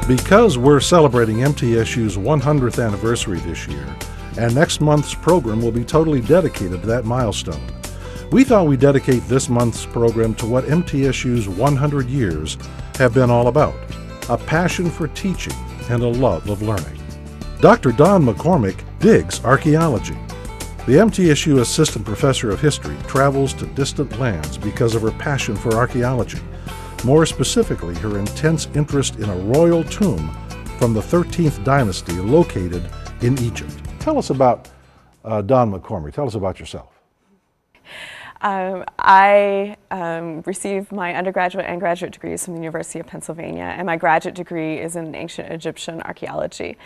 Because we're celebrating MTSU's 100th anniversary this year, and next month's program will be totally dedicated to that milestone, we thought we'd dedicate this month's program to what MTSU's 100 years have been all about: a passion for teaching and a love of learning. Dr. Dawn McCormick digs archaeology. The MTSU Assistant Professor of History travels to distant lands because of her passion for archaeology. More specifically, her intense interest in a royal tomb from the 13th dynasty located in Egypt. Tell us about Dawn McCormick. Tell us about yourself. I received my undergraduate and graduate degrees from the University of Pennsylvania, and my graduate degree is in ancient Egyptian archaeology.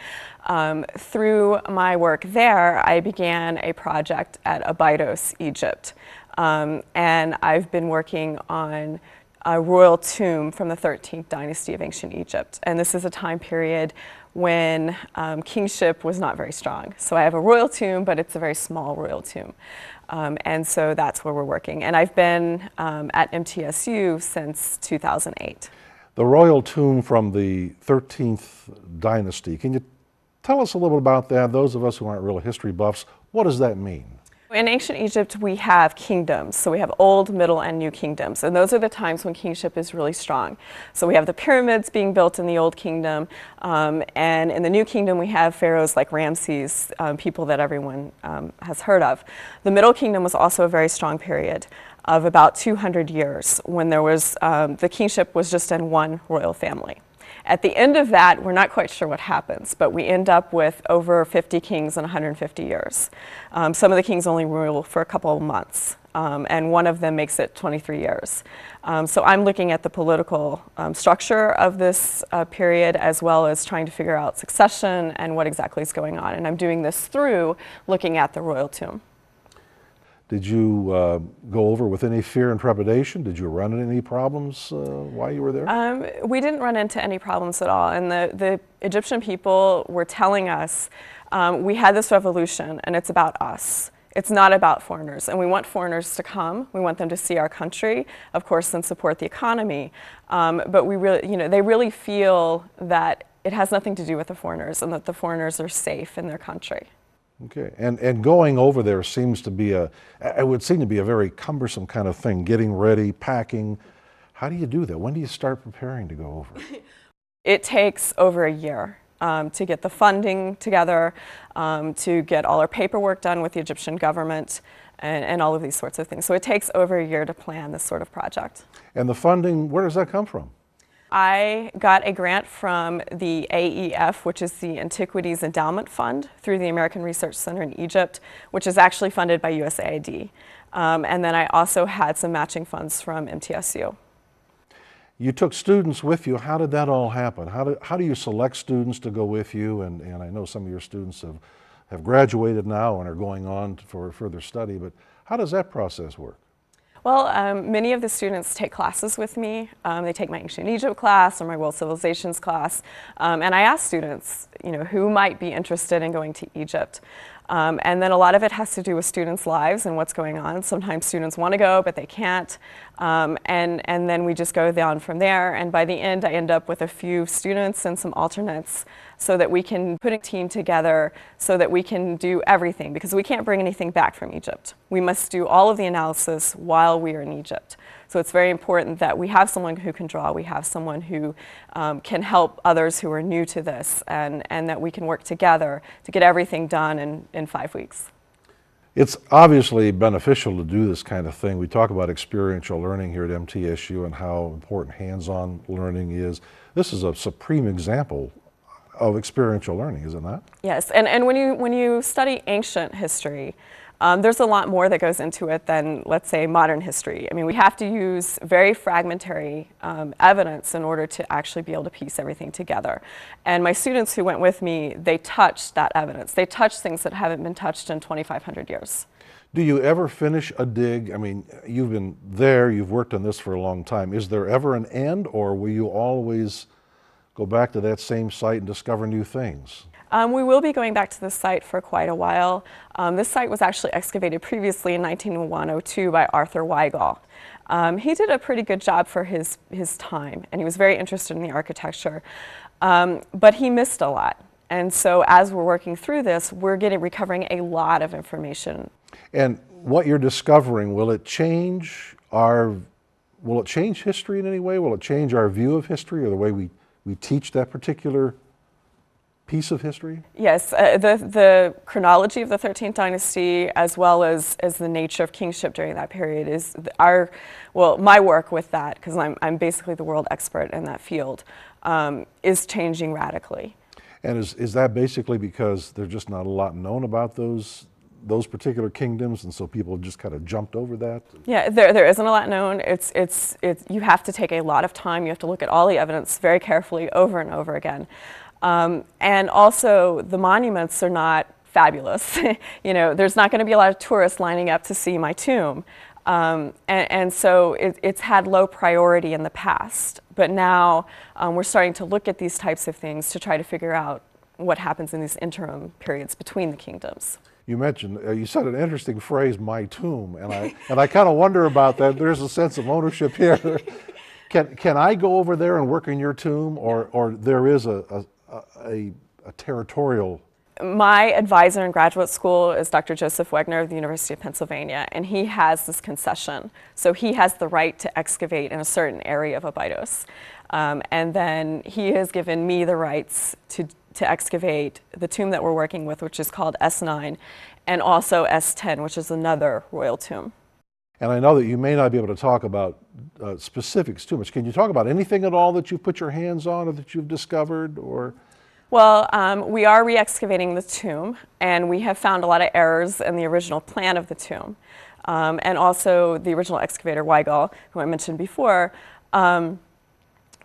Through my work there, I began a project at Abydos, Egypt, and I've been working on a royal tomb from the 13th dynasty of ancient Egypt. And this is a time period when kingship was not very strong. So I have a royal tomb, but it's a very small royal tomb. And so that's where we're working. And I've been at MTSU since 2008. The royal tomb from the 13th dynasty, can you tell us a little bit about that? Those of us who aren't real history buffs, what does that mean? In ancient Egypt, we have kingdoms. So we have old, middle, and new kingdoms. And those are the times when kingship is really strong. So we have the pyramids being built in the old kingdom. And in the new kingdom, we have pharaohs like Ramses, people that everyone has heard of. The middle kingdom was also a very strong period of about 200 years when there was, the kingship was just in one royal family. At the end of that, we're not quite sure what happens, but we end up with over 50 kings in 150 years. Some of the kings only rule for a couple of months, and one of them makes it 23 years. So I'm looking at the political structure of this period, as well as trying to figure out succession and what exactly is going on. And I'm doing this through looking at the royal tomb. Did you go over with any fear and trepidation? Did you run into any problems while you were there? We didn't run into any problems at all. And the Egyptian people were telling us, we had this revolution and it's about us. It's not about foreigners. And we want foreigners to come. We want them to see our country, of course, and support the economy. But we really, they really feel that it has nothing to do with the foreigners and that the foreigners are safe in their country. Okay, and going over there seems to be it would seem to be a very cumbersome kind of thing, getting ready, packing. How do you do that? When do you start preparing to go over? It takes over a year to get the funding together, to get all our paperwork done with the Egyptian government, and all of these sorts of things. So it takes over a year to plan this sort of project. And the funding, where does that come from? I got a grant from the AEF, which is the Antiquities Endowment Fund, through the American Research Center in Egypt, which is actually funded by USAID. And then I also had some matching funds from MTSU. You took students with you. How did that all happen? How do you select students to go with you? And I know some of your students have graduated now and are going on for further study, but how does that process work? Well, many of the students take classes with me. They take my Ancient Egypt class or my World Civilizations class. And I ask students, who might be interested in going to Egypt. And then a lot of it has to do with students' lives and what's going on. Sometimes students want to go, but they can't. And then we just go down from there. And by the end, I end up with a few students and some alternates so that we can put a team together so that we can do everything, because we can't bring anything back from Egypt. We must do all of the analysis while we are in Egypt. So it's very important that we have someone who can draw, we have someone who can help others who are new to this, and that we can work together to get everything done in 5 weeks. It's obviously beneficial to do this kind of thing. We talk about experiential learning here at MTSU and how important hands-on learning is. This is a supreme example of experiential learning, is it not? Yes, and when you study ancient history, there's a lot more that goes into it than, let's say, modern history. I mean, we have to use very fragmentary evidence in order to actually be able to piece everything together. And my students who went with me, they touched that evidence. They touched things that haven't been touched in 2,500 years. Do you ever finish a dig? I mean, you've been there, you've worked on this for a long time. Is there ever an end, or will you always go back to that same site and discover new things? We will be going back to this site for quite a while. This site was actually excavated previously in 1901-02 by Arthur Weigall. He did a pretty good job for his time, and he was very interested in the architecture. But he missed a lot. And so as we're working through this, we're recovering a lot of information. And what you're discovering, will it change history in any way? Will it change our view of history or the way we teach that particular piece of history? Yes, the chronology of the 13th dynasty, as well as the nature of kingship during that period, is my work with that, because I'm basically the world expert in that field, is changing radically. And is that basically because there's just not a lot known about those particular kingdoms, and so people just kind of jumped over that? Yeah, there isn't a lot known. You have to take a lot of time. You have to look at all the evidence very carefully over and over again. And also, the monuments are not fabulous. There's not going to be a lot of tourists lining up to see my tomb. And so it's had low priority in the past. But now we're starting to look at these types of things to try to figure out what happens in these interim periods between the kingdoms. You mentioned, you said an interesting phrase, my tomb, and I kind of wonder about that. There's a sense of ownership here. Can I go over there and work in your tomb, or there is a territorial? My advisor in graduate school is Dr. Joseph Wegner of the University of Pennsylvania, and he has this concession. So he has the right to excavate in a certain area of Abydos. And then he has given me the rights to excavate the tomb that we're working with, which is called S9, and also S10, which is another royal tomb. And I know that you may not be able to talk about specifics too much. Can you talk about anything at all that you've put your hands on or that you've discovered? Or? Well, we are re-excavating the tomb, and we have found a lot of errors in the original plan of the tomb. And also the original excavator, Weigel, who I mentioned before,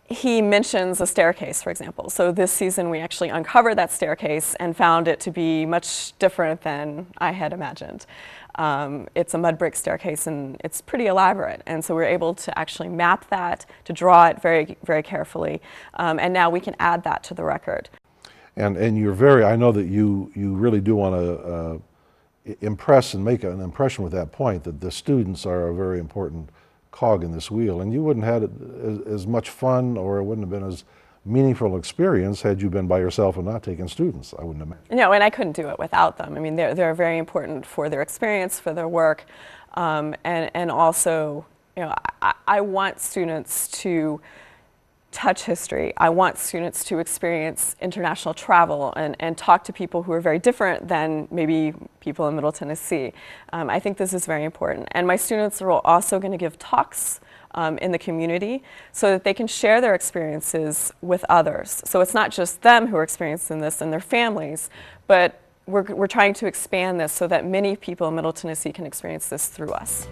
he mentions a staircase, for example. So this season we actually uncovered that staircase and found it to be much different than I had imagined. It's a mud brick staircase, and it's pretty elaborate. And so we're able to actually map that, to draw it very, very carefully. And now we can add that to the record. And I know that you really do want to impress and make an impression with that point, that the students are a very important cog in this wheel, and you wouldn't have had as much fun, or it wouldn't have been as meaningful experience had you been by yourself and not taken students, I wouldn't imagine. No, and I couldn't do it without them. I mean, they're very important for their experience, for their work, and also, I want students to touch history. I want students to experience international travel and talk to people who are very different than maybe people in Middle Tennessee. I think this is very important. And my students are also going to give talks in the community so that they can share their experiences with others. So it's not just them who are experiencing this and their families, but we're trying to expand this so that many people in Middle Tennessee can experience this through us.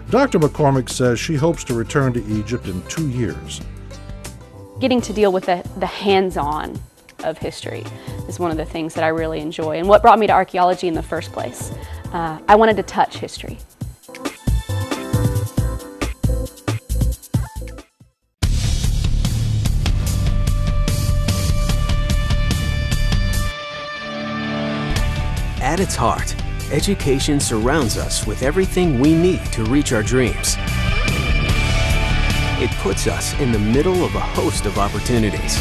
Dr. McCormick says she hopes to return to Egypt in 2 years. Getting to deal with the hands-on of history is one of the things that I really enjoy, and what brought me to archaeology in the first place. I wanted to touch history. At its heart, education surrounds us with everything we need to reach our dreams. It puts us in the middle of a host of opportunities.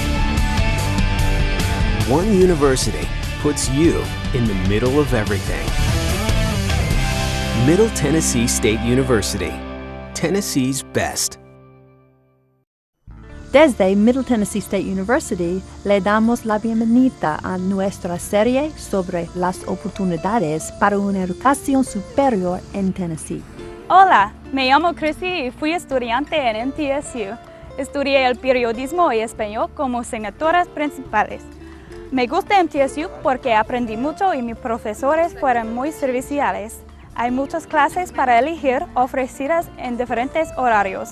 One university puts you in the middle of everything. Middle Tennessee State University, Tennessee's best. Desde Middle Tennessee State University, le damos la bienvenida a nuestra serie sobre las oportunidades para una educación superior en Tennessee. Hola, me llamo Chrissy y fui estudiante en MTSU. Estudié el periodismo y español como asignaturas principales. Me gusta MTSU porque aprendí mucho y mis profesores fueron muy serviciales. Hay muchas clases para elegir ofrecidas en diferentes horarios.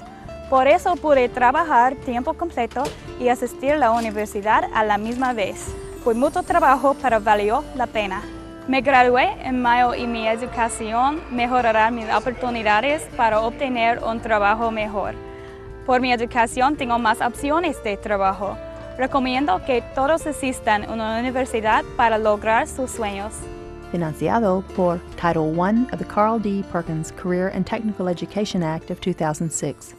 Por eso pude trabajar tiempo completo y asistir a la universidad a la misma vez. Fue mucho trabajo, pero valió la pena. Me gradué en mayo y mi educación mejorará mis oportunidades para obtener un trabajo mejor. Por mi educación tengo más opciones de trabajo. Recomiendo que todos asistan a una universidad para lograr sus sueños. Financiado por Title I of the Carl D. Perkins Career and Technical Education Act of 2006.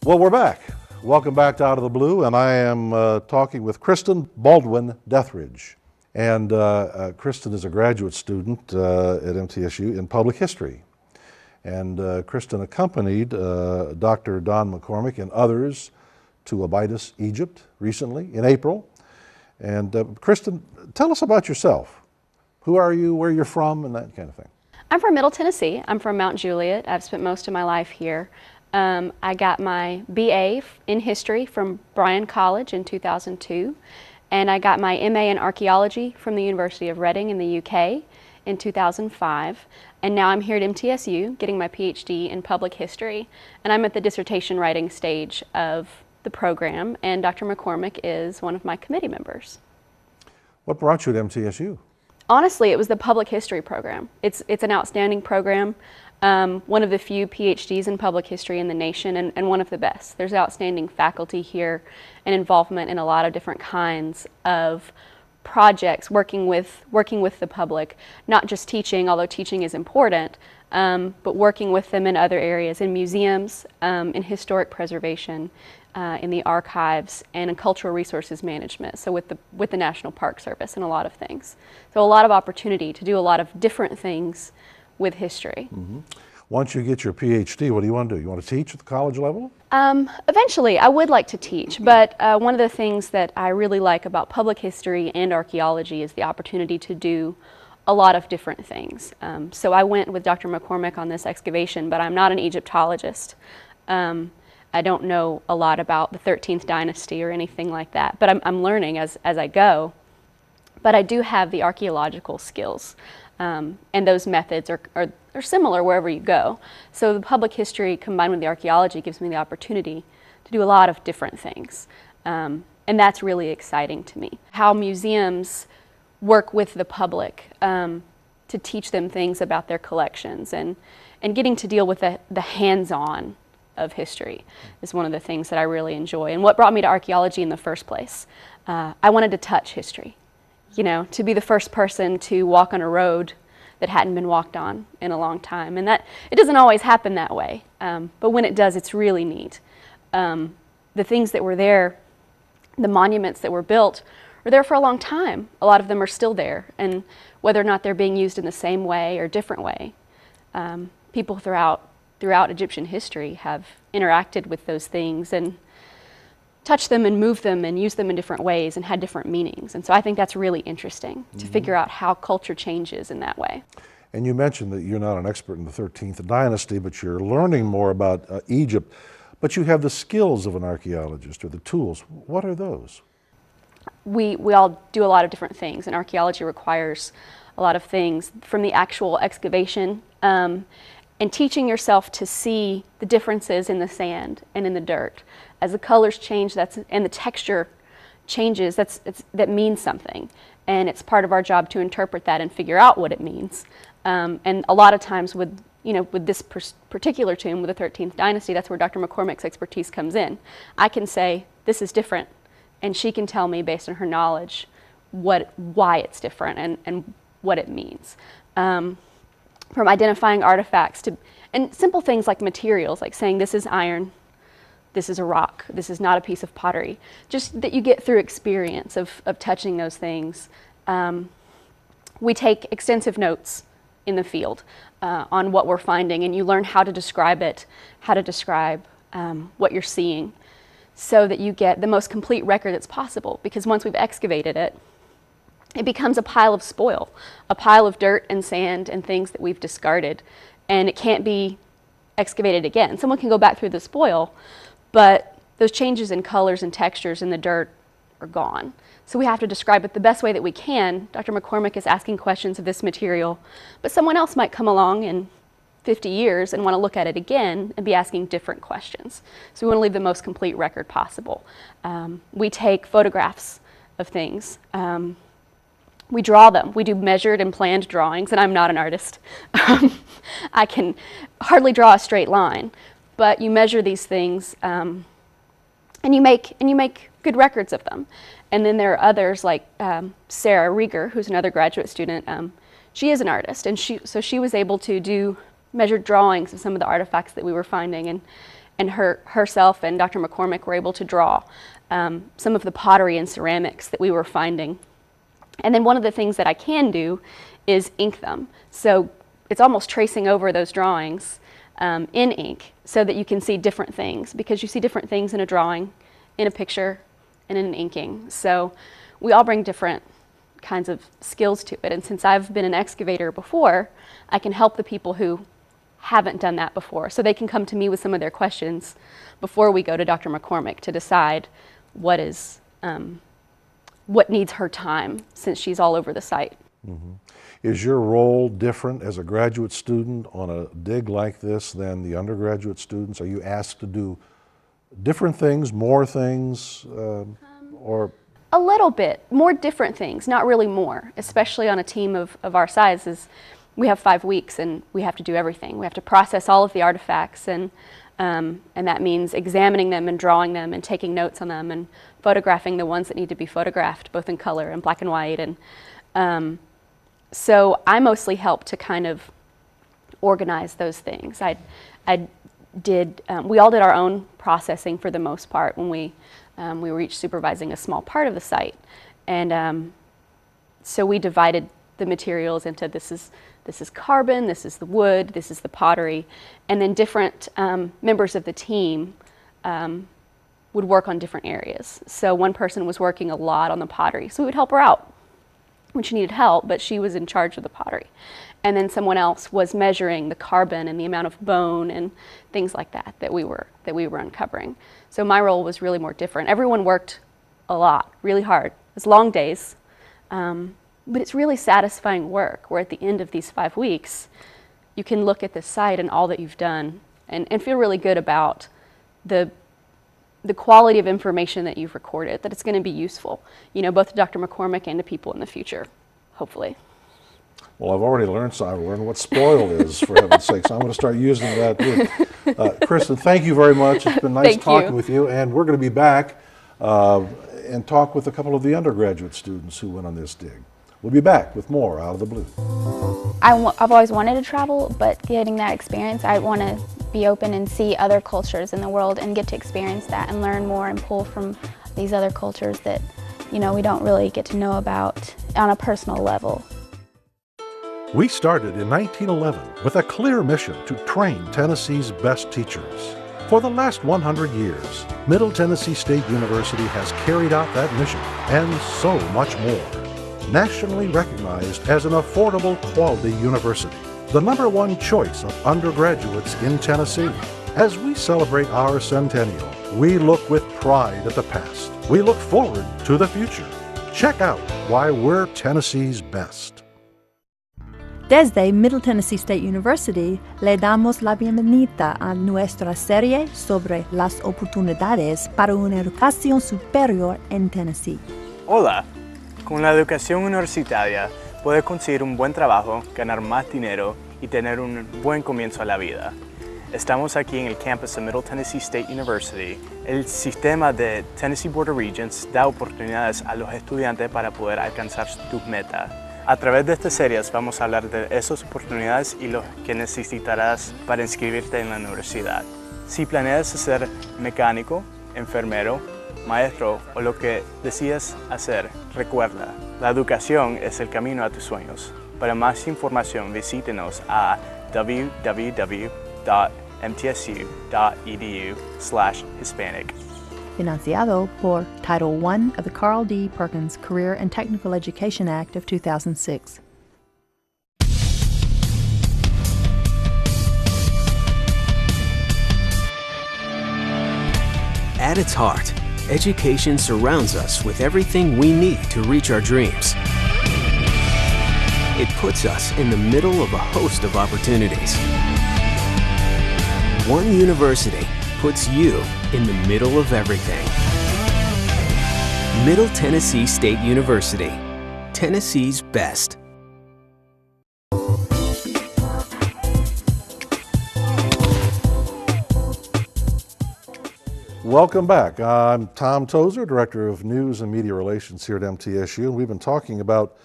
Well, we're back. Welcome back to Out of the Blue, and I am talking with Kristen Baldwin Deathridge. And Kristen is a graduate student at MTSU in public history. And Kristen accompanied Dr. Don McCormick and others to Abydos, Egypt recently in April. And Kristen, tell us about yourself. Who are you, where you're from, and that kind of thing. I'm from Middle Tennessee. I'm from Mount Juliet. I've spent most of my life here. I got my BA in history from Bryan College in 2002, and I got my MA in archaeology from the University of Reading in the UK in 2005. And now I'm here at MTSU getting my PhD in public history, and I'm at the dissertation writing stage of the program, and Dr. McCormick is one of my committee members. What brought you to MTSU? Honestly, it was the public history program. It's an outstanding program, one of the few PhDs in public history in the nation, and one of the best. There's outstanding faculty here and involvement in a lot of different kinds of projects, working with the public, not just teaching, although teaching is important, but working with them in other areas, in museums, in historic preservation, in the archives, and in cultural resources management, so with the National Park Service and a lot of things. So a lot of opportunity to do a lot of different things with history. Mm-hmm. Once you get your PhD, what do you want to do? You want to teach at the college level? Eventually, I would like to teach, but one of the things that I really like about public history and archaeology is the opportunity to do a lot of different things. So I went with Dr. McCormick on this excavation, but I'm not an Egyptologist. I don't know a lot about the 13th dynasty or anything like that, but I'm learning as I go. But I do have the archaeological skills, and those methods are similar wherever you go. So the public history combined with the archaeology gives me the opportunity to do a lot of different things, and that's really exciting to me. How museums work with the public to teach them things about their collections, and getting to deal with the hands-on of history is one of the things that I really enjoy, and what brought me to archaeology in the first place. I wanted to touch history, you know, to be the first person to walk on a road that hadn't been walked on in a long time, and that it doesn't always happen that way, but when it does, it's really neat. The things that were there, the monuments that were built, were there for a long time. A lot of them are still there, and whether or not they're being used in the same way or different way, people throughout Egyptian history have interacted with those things and touched them and moved them and used them in different ways and had different meanings. And so I think that's really interesting to figure out how culture changes in that way. And you mentioned that you're not an expert in the 13th dynasty, but you're learning more about Egypt. But you have the skills of an archaeologist, or the tools. What are those? We all do a lot of different things, and archaeology requires a lot of things, from the actual excavation and teaching yourself to see the differences in the sand and in the dirt. As the colors change and the texture changes, that means something. And it's part of our job to interpret that and figure out what it means. And a lot of times with this particular tomb, with the 13th dynasty, that's where Dr. McCormick's expertise comes in. I can say, this is different, and she can tell me, based on her knowledge, why it's different and what it means. From identifying artifacts and simple things like materials, like saying this is iron, this is a rock, this is not a piece of pottery. Just that you get through experience of touching those things. We take extensive notes in the field on what we're finding, and you learn how to describe it, how to describe what you're seeing, so that you get the most complete record that's possible. Because once we've excavated it, it becomes a pile of spoil, a pile of dirt and sand and things that we've discarded, and it can't be excavated again. Someone can go back through the spoil, but those changes in colors and textures in the dirt are gone. So we have to describe it the best way that we can. Dr. McCormick is asking questions of this material, but someone else might come along in 50 years and want to look at it again and be asking different questions. So we want to leave the most complete record possible. We take photographs of things. We draw them. We do measured and planned drawings, and I'm not an artist. I can hardly draw a straight line, but you measure these things, and you make good records of them. And then there are others like Sarah Rieger, who's another graduate student. She is an artist, and she was able to do measured drawings of some of the artifacts that we were finding, and herself and Dr. McCormick were able to draw some of the pottery and ceramics that we were finding. And then one of the things that I can do is ink them. So it's almost tracing over those drawings in ink so that you can see different things, because you see different things in a drawing, in a picture, and in an inking. So we all bring different kinds of skills to it. And since I've been an excavator before, I can help the people who haven't done that before. So they can come to me with some of their questions before we go to Dr. McCormick to decide what needs her time, since she's all over the site. Mm-hmm. Is your role different as a graduate student on a dig like this than the undergraduate students? Are you asked to do different things, more things, or? A little bit, more different things, not really more, especially on a team of our size. We have 5 weeks and we have to do everything. We have to process all of the artifacts, and that means examining them and drawing them and taking notes on them and photographing the ones that need to be photographed, both in color and black and white. And so I mostly help to kind of organize those things. We all did our own processing for the most part when we were each supervising a small part of the site. And so we divided the materials into this is carbon, this is the wood, this is the pottery, and then different members of the team would work on different areas. So one person was working a lot on the pottery, so we would help her out when she needed help, but she was in charge of the pottery. And then someone else was measuring the carbon and the amount of bone and things like that we were uncovering. So my role was really more different. Everyone worked a lot, really hard. It was long days, but it's really satisfying work, where at the end of these 5 weeks, you can look at the site and all that you've done and feel really good about the quality of information that you've recorded, that it's going to be useful, both to Dr. McCormick and to people in the future, hopefully. Well, I've already learned something. I've learned what spoil is, for heaven's sakes. I'm going to start using that too. Kristen, thank you very much. It's been nice talking with you. And we're going to be back and talk with a couple of the undergraduate students who went on this dig. We'll be back with more Out of the Blue. I've always wanted to travel, but getting that experience, I want to be open and see other cultures in the world and get to experience that and learn more and pull from these other cultures that, we don't really get to know about on a personal level. We started in 1911 with a clear mission to train Tennessee's best teachers. For the last 100 years, Middle Tennessee State University has carried out that mission and so much more. Nationally recognized as an affordable quality university, the #1 choice of undergraduates in Tennessee. As we celebrate our centennial, we look with pride at the past. We look forward to the future. Check out why we're Tennessee's best. Desde Middle Tennessee State University, le damos la bienvenida a nuestra serie sobre las oportunidades para una educación superior en Tennessee. Hola, con la educación universitaria puedes conseguir un buen trabajo, ganar más dinero y tener un buen comienzo a la vida. Estamos aquí en el campus de Middle Tennessee State University. El sistema de Tennessee Board of Regents da oportunidades a los estudiantes para poder alcanzar tus metas. A través de estas series vamos a hablar de esas oportunidades y lo que necesitarás para inscribirte en la universidad. Si planeas ser mecánico, enfermero, maestro o lo que decidas hacer, recuerda, la educación es el camino a tus sueños. Para más información visítenos a www.mtsu.edu/Hispanic. Financiado por Title I of the Carl D. Perkins Career and Technical Education Act of 2006. At its heart, education surrounds us with everything we need to reach our dreams. It puts us in the middle of a host of opportunities. One university puts you in the middle of everything. Middle Tennessee State University, Tennessee's best. Welcome back. I'm Tom Tozer, Director of News and Media Relations here at MTSU, and we've been talking about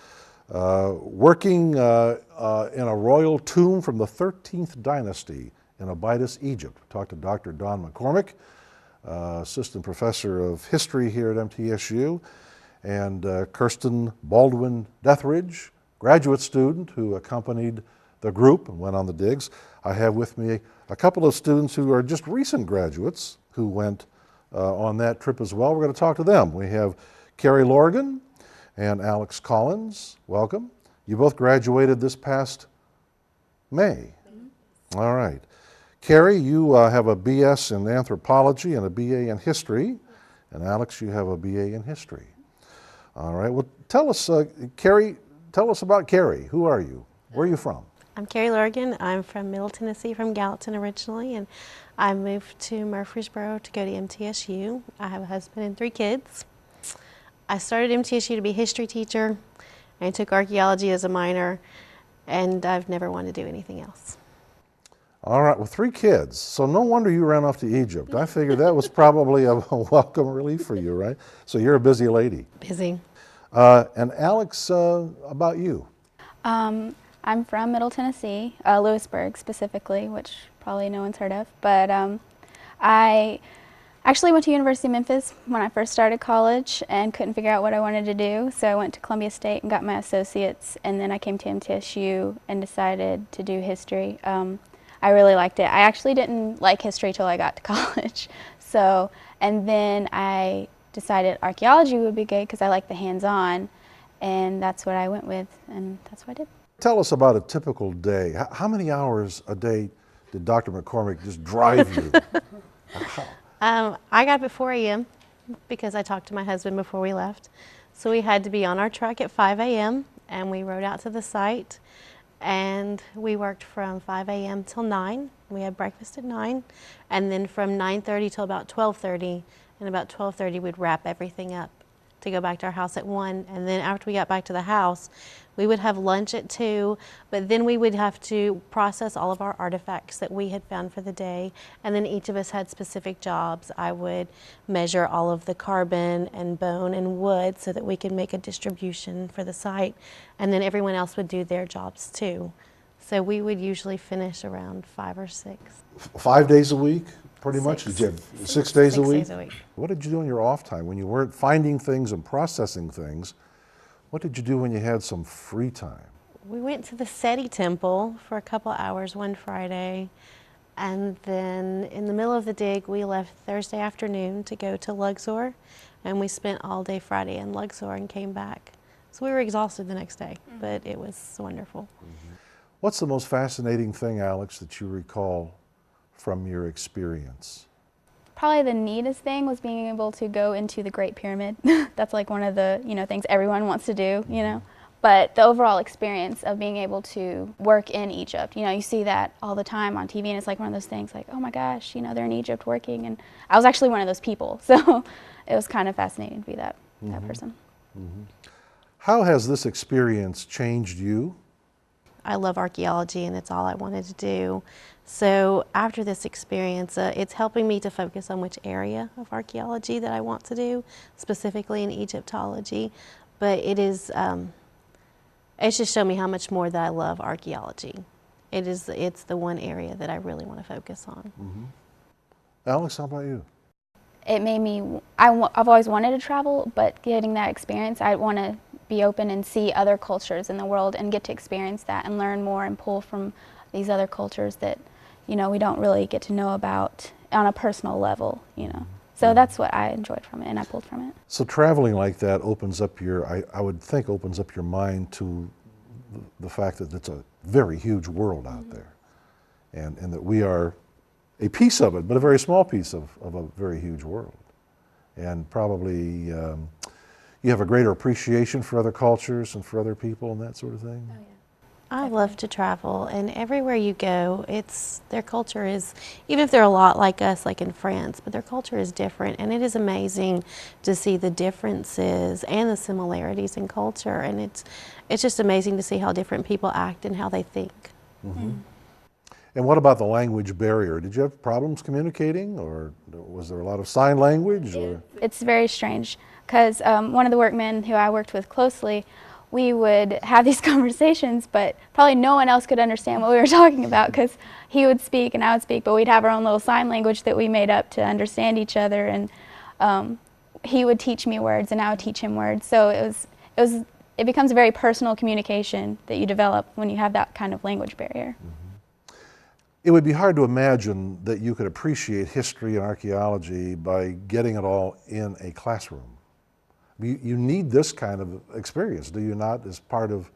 working in a royal tomb from the 13th dynasty in Abydos, Egypt. Talked to Dr. Don McCormick, Assistant Professor of History here at MTSU, and Kirsten Baldwin Deathridge, graduate student who accompanied the group and went on the digs. I have with me a couple of students who are just recent graduates who went on that trip as well. We're going to talk to them. We have Carrie Lorgan and Alex Collins. Welcome. You both graduated this past May. All right. Carrie, you have a BS in anthropology and a BA in history, and Alex, you have a BA in history. All right. Well, tell us, Carrie, tell us about Carrie. Who are you? Where are you from? I'm Carrie Lorgan. I'm from Middle Tennessee, from Gallatin originally, and I moved to Murfreesboro to go to MTSU. I have a husband and 3 kids. I started MTSU to be a history teacher. I took archaeology as a minor, and I've never wanted to do anything else. All right, well, 3 kids. So no wonder you ran off to Egypt. I figured that was probably a welcome relief for you, right? So you're a busy lady. Busy. And Alex, about you? I'm from Middle Tennessee, Lewisburg specifically, which probably no one's heard of. But I actually went to University of Memphis when I first started college and couldn't figure out what I wanted to do. So I went to Columbia State and got my associates, and then I came to MTSU and decided to do history. I really liked it. I actually didn't like history till I got to college. And then I decided archaeology would be good because I like the hands-on, and that's what I went with, and that's what I did. Tell us about a typical day. How many hours a day did Dr. McCormick just drive you? I got up at 4 a.m. because I talked to my husband before we left. So we had to be on our truck at 5 a.m. and we rode out to the site, and we worked from 5 a.m. till 9. We had breakfast at 9, and then from 9:30 till about 12:30, and about 12:30 we'd wrap everything up to go back to our house at 1, and then after we got back to the house, we would have lunch at 2, but then we would have to process all of our artifacts that we had found for the day, and then each of us had specific jobs. I would measure all of the carbon and bone and wood so that we could make a distribution for the site, and then everyone else would do their jobs too. So we would usually finish around 5 or 6. 5 days a week, pretty much? 6. Did you have 6 days a week? 6 days a week. What did you do in your off time when you weren't finding things and processing things? What did you do when you had some free time? We went to the SEPT temple for a couple hours one Friday, and then in the middle of the dig we left Thursday afternoon to go to Luxor, and we spent all day Friday in Luxor and came back. So we were exhausted the next day, but it was wonderful. What's the most fascinating thing, Alex, that you recall from your experience? Probably the neatest thing was being able to go into the Great Pyramid. That's like one of the things everyone wants to do, But the overall experience of being able to work in Egypt, you see that all the time on TV, and it's like one of those things like, oh my gosh, they're in Egypt working, and I was actually one of those people, so it was kind of fascinating to be that person. How has this experience changed you? I love archaeology, and it's all I wanted to do. So after this experience, it's helping me to focus on which area of archaeology that I want to do, specifically in Egyptology. But it's just shown me how much more that I love archaeology. It's the one area that I really want to focus on. Alex, how about you? It made me, I've always wanted to travel, but getting that experience, I want to be open and see other cultures in the world and get to experience that and learn more and pull from these other cultures that, we don't really get to know about on a personal level, So that's what I enjoyed from it, and I pulled from it. So traveling like that opens up I would think opens up your mind to the fact that it's a very huge world out there, and that we are a piece of it, but a very small piece of a very huge world. And probably you have a greater appreciation for other cultures and for other people and that sort of thing? Oh, yeah. I love to travel, and everywhere you go, their culture is, even if they're a lot like us, like in France, but their culture is different, and it is amazing to see the differences and the similarities in culture, and it's just amazing to see how different people act and how they think. And what about the language barrier? Did you have problems communicating, or was there a lot of sign language? Or? It's very strange, because one of the workmen who I worked with closely we would have these conversations, but probably no one else could understand what we were talking about because he would speak and I would speak, but we'd have our own little sign language that we made up to understand each other, and he would teach me words and I would teach him words. So it becomes a very personal communication that you develop when you have that kind of language barrier. Mm-hmm. It would be hard to imagine that you could appreciate history and archaeology by getting it all in a classroom. You need this kind of experience, do you not, as part of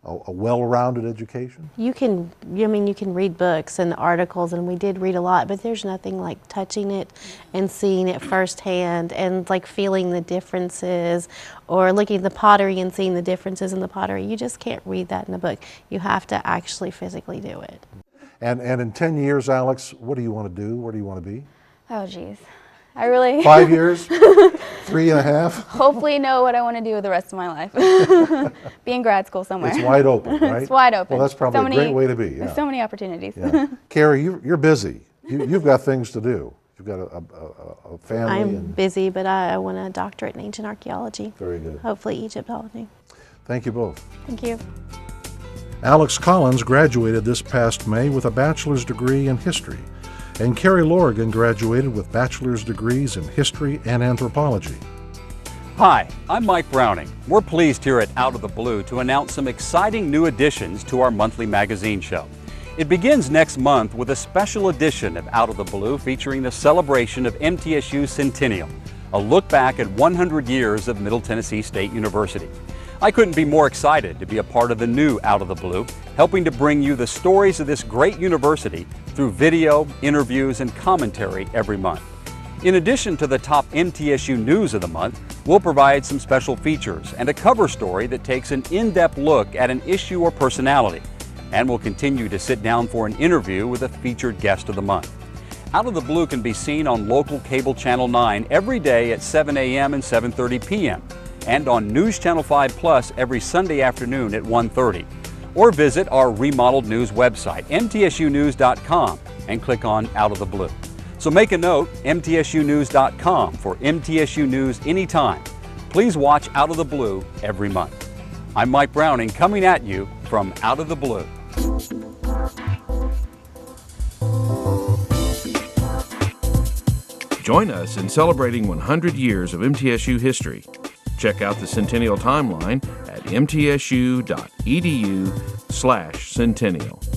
a well-rounded education? You can read books and articles, and we did read a lot, but there's nothing like touching it and seeing it firsthand and like feeling the differences, or looking at the pottery and seeing the differences in the pottery. You just can't read that in a book. You have to actually physically do it. And in 10 years, Alex, what do you want to do? Where do you want to be? Oh, geez. I really 5 years? 3.5? hopefully know what I want to do with the rest of my life. Be in grad school somewhere. It's wide open, right? It's wide open. Well, that's probably a great way to be. Yeah. So many opportunities. Yeah. Carrie, you're busy. You've got things to do. You've got a family. I'm busy, but I want a doctorate in ancient archaeology. Very good. Hopefully Egyptology. Thank you both. Thank you. Alex Collins graduated this past May with a bachelor's degree in history, and Carrie Lorrigan graduated with bachelor's degrees in history and anthropology. Hi, I'm Mike Browning. We're pleased here at Out of the Blue to announce some exciting new additions to our monthly magazine show. It begins next month with a special edition of Out of the Blue featuring the celebration of MTSU Centennial, a look back at 100 years of Middle Tennessee State University. I couldn't be more excited to be a part of the new Out of the Blue, helping to bring you the stories of this great university through video, interviews, and commentary every month. In addition to the top MTSU news of the month, we'll provide some special features and a cover story that takes an in-depth look at an issue or personality. And we'll continue to sit down for an interview with a featured guest of the month. Out of the Blue can be seen on local cable channel 9 every day at 7 a.m. and 7:30 p.m. and on News Channel 5 Plus every Sunday afternoon at 1:30. Or visit our remodeled news website, mtsunews.com, and click on Out of the Blue. So make a note, mtsunews.com, for MTSU News anytime. Please watch Out of the Blue every month. I'm Mike Browning, coming at you from Out of the Blue. Join us in celebrating 100 years of MTSU history. Check out the Centennial Timeline at mtsu.edu/centennial.